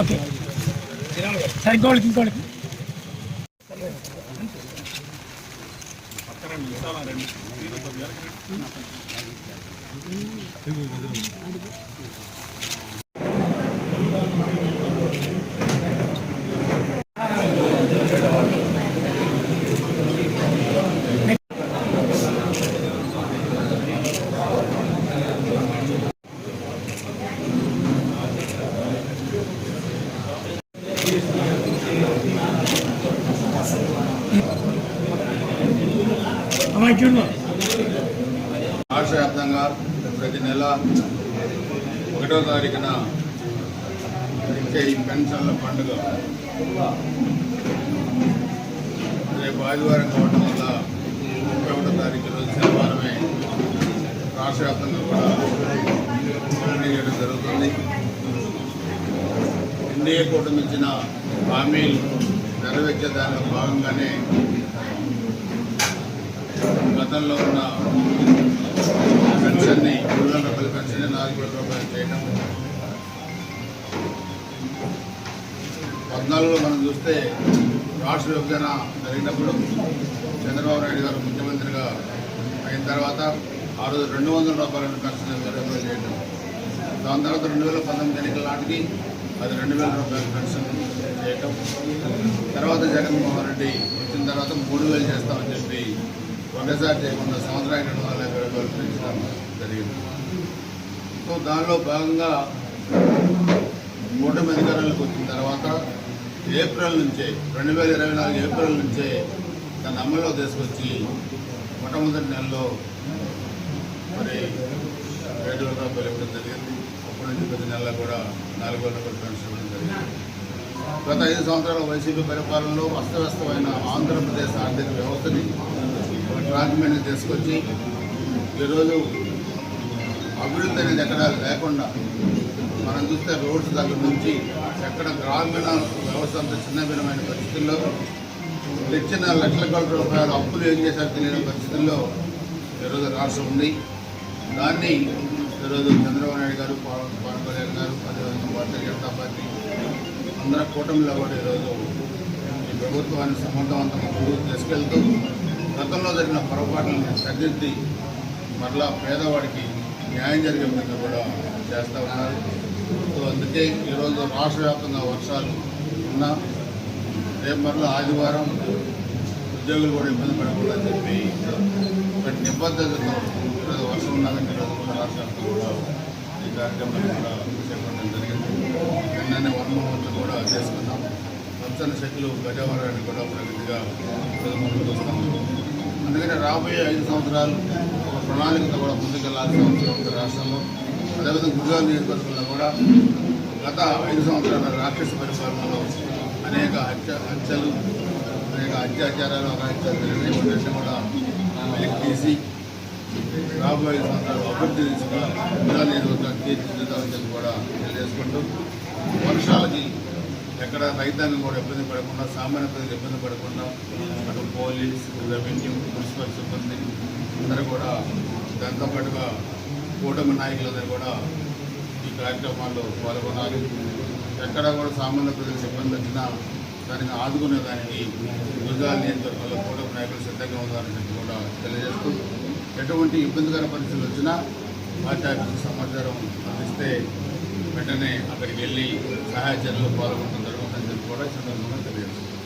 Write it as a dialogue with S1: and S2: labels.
S1: Okay sir ఇంకోళ్ళకి
S2: రాష్ట్ర వ్యాప్తంగా ప్రతి నెల 1వ తారీఖున ఇచ్చే ఈ పెన్షన్ల పండుగ రేపు ఆదివారం కావడం వల్ల 31వ తారీఖు రోజు శనివారమే రాష్ట్ర వ్యాప్తంగా కూడా పంపిణీ చేయడం జరుగుతుంది. ఎన్డీఏ కూటమి ఇచ్చిన హామీలు నెరవేర్చే దానిలో భాగంగానే గతంలో ఉన్న పెన్షన్ని 3,000 రూపాయల పెన్షన్ 4,000 రూపాయలు చేయడం, 14లో మనం చూస్తే రాష్ట్ర విభజన జరిగినప్పుడు చంద్రబాబు నాయుడు గారు ముఖ్యమంత్రిగా అయిన తర్వాత ఆ రోజు 200 రూపాయల పెన్షన్ 20 రూపాయలు చేయడం, దాని తర్వాత 2019 ఎన్నికల నాటికి అది 2,000 రూపాయల పెన్షన్ చేయటం, తర్వాత జగన్మోహన్ రెడ్డి వచ్చిన తర్వాత 3,000 చేస్తామని చెప్పి ఒకేసారి చేయకుండా సంవత్సరానికి 250 రూపాయలు పెంచడం జరిగింది. సో దానిలో భాగంగా కూటమి అధికారులకు వచ్చిన తర్వాత ఏప్రిల్ నుంచే 2024 ఏప్రిల్ నుంచే దాన్ని అమల్లో తీసుకొచ్చి మొట్టమొదటి నెలలో మరి 7,000 రూపాయలు ఇవ్వడం జరిగింది. అప్పటి నుంచి ప్రతి నెలలో కూడా 4,000 రూపాయలు పెన్షన్ ఇవ్వడం జరిగింది. గత 5 సంవత్సరాల వైసీపీ పరిపాలనలో అస్తవ్యస్తమైన ఆంధ్రప్రదేశ్ ఆర్థిక వ్యవస్థని ట్రాన్స్మెంట్ తీసుకొచ్చి ఈరోజు అభివృద్ధి అనేది ఎక్కడ లేకుండా మనం చూస్తే రోడ్స్ దగ్గర నుంచి ఎక్కడ గ్రామీణ వ్యవస్థ అంత చిన్నభిన్నమైన పరిస్థితుల్లో తెచ్చిన లక్షల రూపాయల అప్పులు ఏం చేశారు తెలియని పరిస్థితుల్లో ఈరోజు రాష్ట్రం ఉంది. దాన్ని ఈరోజు చంద్రబాబు నాయుడు గారు, పవన్ కళ్యాణ్ గారు, అదేవిధంగా భారతీయ జనతా పార్టీ అందరూ కూటమిలో కూడా ఈరోజు ఈ ప్రభుత్వాన్ని సమర్థవంతంగా ముందుకు తీసుకెళ్తూ గతంలో జరిగిన పొరపాట్లను సరిదిద్ది మరలా పేదవాడికి న్యాయం జరిగే విధంగా కూడా చేస్తూ ఉన్నారు. సో అందుకే ఈరోజు రాష్ట్ర వ్యాప్తంగా వర్షాలు ఉన్నా రేపు మరలా ఆదివారం ఉద్యోగులు కూడా ఇబ్బంది పడకూడదు అని చెప్పి ఒక నిబద్ధతతో ఈరోజు వర్షం ఉన్నదంటే ఈరోజు కూడా రాష్ట్ర వ్యాప్తంగా కూడా ఈ కార్యక్రమాన్ని కూడా చేపట్టడం జరిగింది. నిన్ననే వర్మహోత్సవం కూడా చేసుకున్నాం. పచ్చని చెట్లు గజవరాన్ని కూడా ప్రగతిగా ముందుకు వస్తాము. అందుకని రాబోయే 5 సంవత్సరాలు ఒక ప్రణాళికతో కూడా ముందుకెళ్లాల్సిన అవసరం ఉంది రాష్ట్రంలో. అదేవిధంగా గుజరాత్ నియోజకవర్గంలో కూడా గత 5 సంవత్సరాల రాక్షస పరిపాలనలో అనేక హత్యలు, అనేక అత్యాచారాలు, అరాచకాలు జరిగినాయి. వాటిని కూడా వెలికి తీసి రాబోయే 5 సంవత్సరాలు అభివృద్ధి దిశగా గుజరాత్ నియోజకవర్గాన్ని తీర్చిదిద్దామని చెప్పి కూడా తెలియజేసుకుంటూ వర్షాలకి ఎక్కడ రైతాంగం కూడా ఇబ్బంది పడకుండా, సామాన్య ప్రజలు ఇబ్బంది పడకుండా అటు పోలీస్, రెవెన్యూ, మున్సిపల్ సిబ్బంది అందరూ కూడా దాంతో పాటుగా కూటమి నాయకులందరూ కూడా ఈ కార్యక్రమాల్లో పాల్గొనాలి. ఎక్కడ కూడా సామాన్య ప్రజలకు ఇబ్బంది వచ్చినా దానికి ఆదుకునే దానికి గుజరాత్ నియోజకవర్గంలో కూటమి నాయకులు సిద్ధంగా ఉన్నారని చెప్పి కూడా తెలియజేస్తూ ఎటువంటి ఇబ్బందికర పరిస్థితులు వచ్చినా పార్టీ ఆఫీసుకు సమాచారం అందిస్తే వెంటనే అక్కడికి వెళ్ళి సహాయ చర్యలు పాల్గొనడం జరుగుతుందని చెప్పి కూడా ఈ సందర్భంగా తెలియజేస్తుంది.